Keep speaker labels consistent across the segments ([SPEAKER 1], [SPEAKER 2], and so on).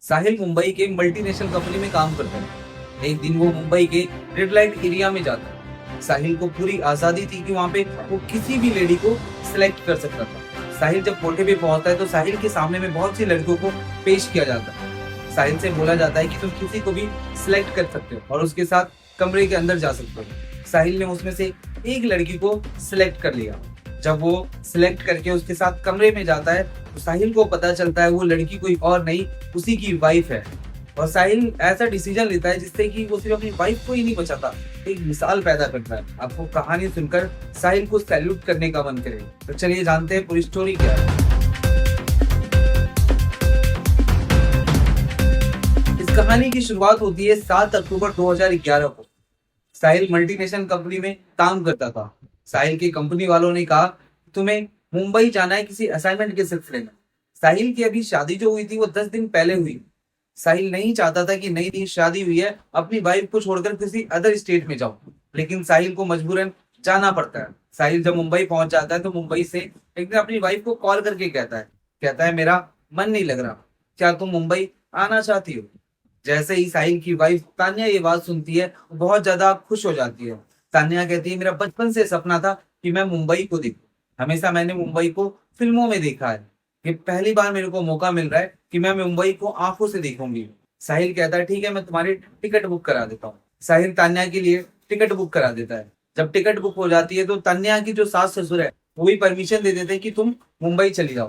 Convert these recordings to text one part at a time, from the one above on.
[SPEAKER 1] साहिल मुंबई के multinational company में काम करता है। एक दिन वो मुंबई के रेड लाइट एरिया में जाता है। साहिल को पूरी आजादी थी कि वहां पे वो किसी भी लेडी को सिलेक्ट कर सकता था। साहिल जब कोठे पे पहुंचता है तो साहिल के सामने में बहुत सी लड़कियों को पेश किया जाता है। साहिल से बोला जाता है कि तुम किसी को भी सिलेक्ट कर सकते हो और उसके साथ कमरे के अंदर जा सकते हो। साहिल ने उसमें से एक लड़की को सिलेक्ट कर लिया। जब वो सिलेक्ट करके उसके साथ कमरे में जाता है तो साहिल को पता चलता है वो लड़की कोई और नहीं, उसी की वाइफ है। और साहिल ऐसा डिसीजन लेता है जिससे कि वो सिर्फ अपनी वाइफ को ही नहीं बचाता, एक मिसाल पैदा करता है। आपको कहानी सुनकर साहिल को सैल्यूट करने का मन करे। तो चलिए जानते हैं पूरी स्टोरी क्या है। इस कहानी की शुरुआत होती है 7 अक्टूबर 2011 को। साहिल मल्टीनेशनल कंपनी में काम करता था। साहिल की कंपनी वालों ने कहा तुम्हें मुंबई जाना है किसी असाइनमेंट के सिलसिले में। साहिल की अभी शादी जो हुई थी वो 10 दिन पहले हुई। साहिल नहीं चाहता था कि नई नई शादी हुई है अपनी वाइफ को छोड़कर किसी अदर स्टेट में जाओ, लेकिन साहिल को मजबूरन जाना पड़ता है। साहिल जब मुंबई पहुंच जाता है तो मुंबई से एक दिन अपनी वाइफ को कॉल करके कहता है मेरा मन नहीं लग रहा, क्या तुम मुंबई आना चाहती हो? जैसे ही साहिल की वाइफ तान्या ये बात सुनती है वो बहुत ज्यादा खुश हो जाती है। तान्या कहती है मेरा बचपन से सपना था कि मैं मुंबई को देखूं। हमेशा मैंने मुंबई को फिल्मों में देखा है। ये पहली बार मेरे को मौका मिल रहा है कि मैं मुंबई को आंखों से देखूंगी। साहिल कहता है ठीक है, मैं तुम्हारी टिकट बुक करा देता हूँ। साहिल तान्या के लिए टिकट बुक करा देता है। जब टिकट बुक हो जाती है तो तान्या की जो सास ससुर है वो भी परमिशन दे देते हैं कि तुम मुंबई चली जाओ।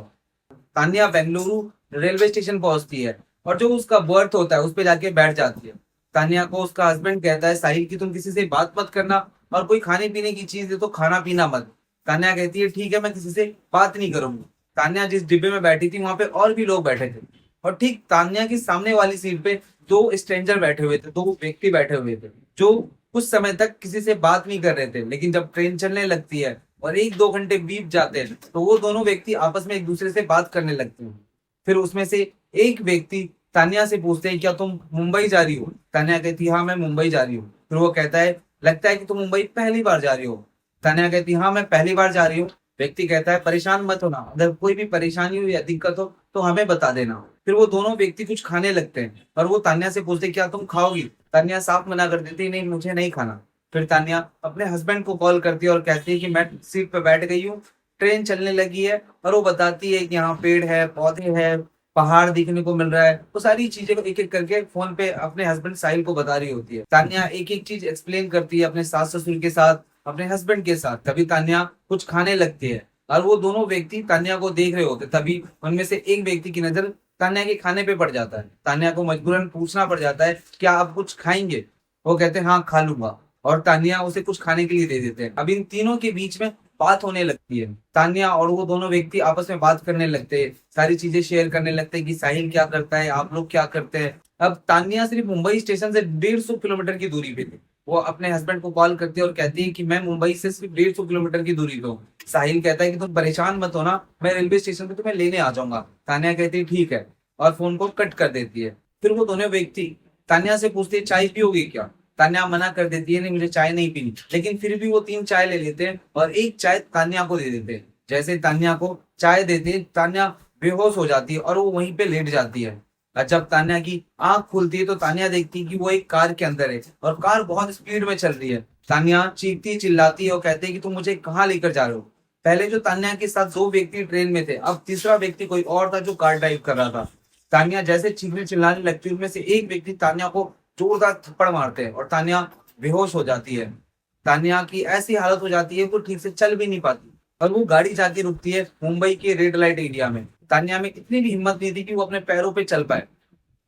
[SPEAKER 1] तान्या बेंगलुरु रेलवे स्टेशन पहुंचती है और जो उसका बर्थ होता है उस पे जाके बैठ जाती है। तान्या को उसका हस्बैंड कहता है साहिल की तुम किसी से बात मत करना और कोई खाने पीने की चीज दे तो खाना पीना मत। तान्या कहती है ठीक है, मैं किसी से बात नहीं करूंगी। तान्या जिस डिब्बे में बैठी थी वहां पे और भी लोग बैठे थे और ठीक तान्या की सामने वाली सीट पे दो स्ट्रेंजर बैठे हुए थे, दो व्यक्ति बैठे हुए थे जो कुछ समय तक किसी से बात नहीं कर रहे थे। लेकिन जब ट्रेन चलने लगती है और 1-2 घंटे बीत जाते हैं तो वो दोनों व्यक्ति आपस में एक दूसरे से बात करने लगते हैं। फिर उसमें से एक व्यक्ति तान्या से पूछते हैं क्या तुम मुंबई जा रही हो? तान्या कहती है हाँ मैं मुंबई जा रही हूँ। फिर वो कहता है लगता है कि तुम मुंबई पहली बार जा रही हो। तान्या कहती है हाँ मैं पहली बार जा रही हूँ। व्यक्ति कहता है परेशान मत होना, अगर कोई भी परेशानी हो या दिक्कत हो तो हमें बता देना। फिर वो दोनों व्यक्ति कुछ खाने लगते हैं और वो तान्या से पूछते क्या तुम खाओगी? तान्या साफ मना कर देती है नहीं मुझे नहीं खाना। फिर तान्या अपने हस्बैंड को कॉल करती है और कहती है कि मैं सीट पर बैठ गई हूँ, ट्रेन चलने लगी है। और वो बताती है कि यहाँ पेड़ है, पौधे है, पहाड़ देखने को मिल रहा है। वो सारी चीजें को एक एक करके फोन पे अपने हस्बैंड साहिल को बता रही होती है। तान्या एक एक चीज एक्सप्लेन करती है अपने सास ससुर के साथ, अपने हस्बैंड के साथ। तभी तान्या कुछ खाने लगती है और वो दोनों व्यक्ति तान्या को देख रहे होते। तभी उनमें से एक व्यक्ति की नजर तान्या के खाने पे पड़ जाता है। तान्या को मजबूरन पूछना पड़ जाता है क्या आप कुछ खाएंगे? वो कहते हैं हाँ खा लूंगा और तान्या उसे कुछ खाने के लिए दे देते हैं। अब इन तीनों के बीच में बात होने लगती है। तान्या और वो दोनों व्यक्ति आपस में बात करने लगते हैं, सारी चीजें शेयर करने लगते हैं कि साहिल क्या करता है, आप लोग क्या करते हैं। अब तान्या सिर्फ मुंबई स्टेशन से 150 किलोमीटर की दूरी पे थी। वो अपने हस्बैंड को कॉल करती है और कहती है कि मैं मुंबई से सिर्फ 150 किलोमीटर की दूरी पे हूँ। साहिल कहता है कि तुम परेशान मत होना, मैं रेलवे स्टेशन पे तुम्हें लेने आ जाऊंगा। तान्या कहती है ठीक है और फोन को कट कर देती है। फिर वो दोनों व्यक्ति तान्या से पूछते हैं चाय पियोगी क्या? तान्या मना कर देती है नहीं मुझे चाय नहीं पीनी। लेकिन फिर भी वो 3 चाय ले लेते हैं और एक चाय तान्या को दे देते हैं। जैसे तान्या को चाय देते हैं तान्या बेहोश हो जाती है और वो वहीं पे लेट जाती है। और जब तान्या की आंख खुलती है तो तान्या देखती है कि वो एक कार के अंदर है और कार बहुत स्पीड में चल रही है। तान्या चीखती चिल्लाती है और कहती है कि तुम मुझे कहाँ लेकर जा रहे हो? पहले जो तान्या के साथ 2 व्यक्ति ट्रेन में थे, अब तीसरा व्यक्ति कोई और था जो कार ड्राइव कर रहा था। तान्या जैसे चीखने चिल्लाने लगती है उनमें से एक व्यक्ति तान्या को जोरदार थप्पड़ मारते हैं और तान्या बेहोश हो जाती है। तान्या की ऐसी हालत हो जाती है वो ठीक से चल भी नहीं पाती और वो गाड़ी जाके रुकती है मुंबई के रेड लाइट एरिया में। तान्या में इतनी भी हिम्मत नहीं थी कि वो अपने पैरों पे चल पाए।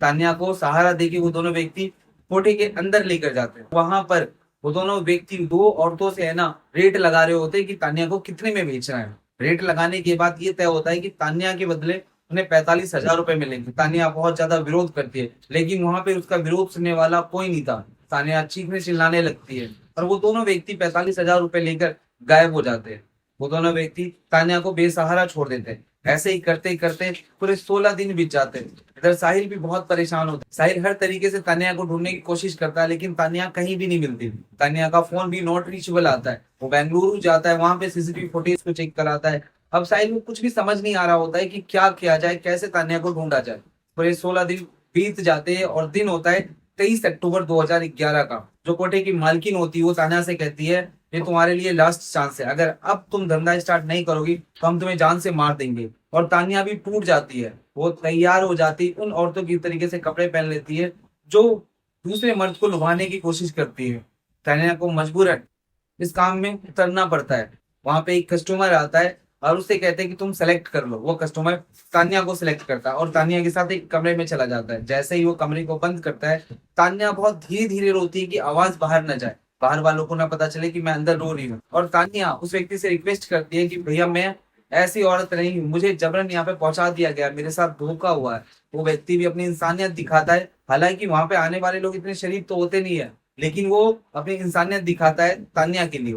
[SPEAKER 1] तान्या को सहारा देके वो दोनों व्यक्ति कोठे के अंदर लेकर जाते हैं। वहां पर वो दोनों व्यक्ति 2 औरतों से है ना रेट लगा रहे होते हैं कि तान्या को कितने में बेचना है। रेट लगाने के बाद ये तय होता है कि तान्या के बदले उन्हें 45,000 रुपए मिलेंगे। तान्या बहुत ज्यादा विरोध करती है लेकिन वहां पे उसका विरोध सुनने वाला कोई नहीं था। तान्या चीखने चिल्लाने लगती है और वो दोनों व्यक्ति 45,000 रुपए लेकर गायब हो जाते हैं। वो दोनों व्यक्ति तान्या को बेसहारा छोड़ देते हैं। ऐसे ही करते करते पूरे 16 दिन बीत जाते हैं। इधर साहिल भी बहुत परेशान होता है। साहिल हर तरीके से तान्या को ढूंढने की कोशिश करता है लेकिन तान्या कहीं भी नहीं मिलती। तान्या का फोन भी नॉट रीचेबल आता है। वो बेंगलुरु जाता है, वहां पे सीसीटीवी फुटेज को चेक कराता है। अब साहिल को कुछ भी समझ नहीं आ रहा होता है कि क्या किया जाए, कैसे तान्या को ढूंढा जाए। पूरे 16 दिन बीत जाते हैं और दिन होता है 23 अक्टूबर 2011 का। जो कोठे की मालकिन होती है वो तान्या से कहती है ये तुम्हारे लिए लास्ट चांस है, अगर अब तुम धंधा स्टार्ट नहीं करोगी तो हम तुम्हें जान से मार देंगे। और तान्या भी टूट जाती है, वो तैयार हो जाती है, उन औरतों की तरीके से कपड़े पहन लेती है जो दूसरे मर्द को लुभाने की कोशिश करती है। तान्या को मजबूरन इस काम में उतरना पड़ता है। वहां पे एक कस्टमर आता है और उससे कहते हैं कि तुम सेलेक्ट कर लो। वो कस्टमर तान्या को सिलेक्ट करता है और तान्या के साथ एक कमरे में चला जाता है। जैसे ही वो कमरे को बंद करता है, तान्या बहुत धीरे धीरे रोती है कि आवाज बाहर न जाए, बाहर वालों को ना पता चले कि मैं अंदर रो रही हूँ। और तान्या उस व्यक्ति से रिक्वेस्ट करती है कि भैया मैं ऐसी औरत नहीं हूँ, मुझे जबरन यहाँ पे पहुंचा दिया गया, मेरे साथ धोखा हुआ है। वो व्यक्ति भी अपनी इंसानियत दिखाता है, हालांकि वहां पे आने वाले लोग इतने शरीफ तो होते नहीं है, लेकिन वो अपनी इंसानियत दिखाता है तान्या के लिए।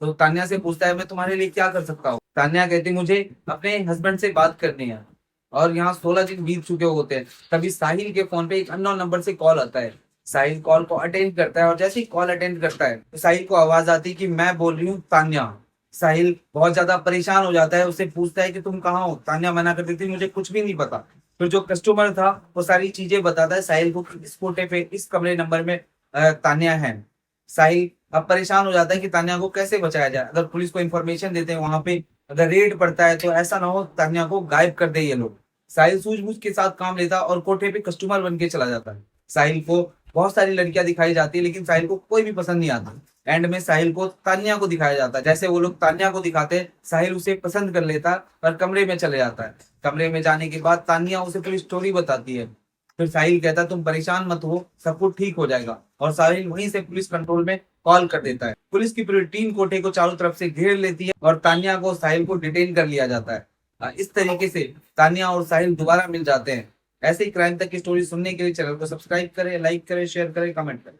[SPEAKER 1] तो तान्या से पूछता है मैं तुम्हारे लिए क्या कर सकता हूँ। तान्या कहती मुझे अपने हस्बैंड से बात करनी है। और यहाँ 16 दिन बीत चुके होते हैं, तभी साहिल के फोन पे एक अननोन नंबर से कॉल आता है। साहिल कॉल को अटेंड करता है और जैसे ही कॉल अटेंड करता है तो साहिल को आवाज आती है कि मैं बोल रही हूँ तान्या। साहिल बहुत ज्यादा परेशान हो जाता है, उससे पूछता है कि तुम कहाँ हो। तान्या मना कर देती है मुझे कुछ भी नहीं पता। फिर जो कस्टमर था वो सारी चीजें बताता है साहिल को कि इस कोटे पे इस कमरे नंबर में तान्या है। साहिल अब परेशान हो जाता है कि तान्या को कैसे बचाया जाए। अगर पुलिस को इन्फॉर्मेशन देते हैं वहां पे, अगर रेड पड़ता है तो ऐसा ना हो तान्या को गायब कर दे ये लोग। साहिल सूझबूझ के साथ काम लेता और कोठे पे कस्टमर बन के चला जाता है। साहिल को बहुत सारी लड़कियां दिखाई जाती है लेकिन साहिल को कोई भी पसंद नहीं आता। एंड में साहिल को तान्या को दिखाया जाता है, जैसे वो लोग तान्या को दिखाते साहिल उसे पसंद कर लेता और कमरे में चले जाता है। कमरे में जाने के बाद तान्या उसे पूरी स्टोरी बताती है। फिर साहिल कहता है तुम परेशान मत हो, सब कुछ ठीक हो जाएगा। और साहिल वहीं से पुलिस कंट्रोल में कॉल कर देता है। पुलिस की पूरी टीम कोठे को चारों तरफ से घेर लेती है और तान्या को साहिल को डिटेन कर लिया जाता है। इस तरीके से तान्या और साहिल दोबारा मिल जाते हैं। ऐसे ही क्राइम तक की स्टोरी सुनने के लिए चैनल को सब्सक्राइब करें, लाइक करें, शेयर करें, कमेंट करें।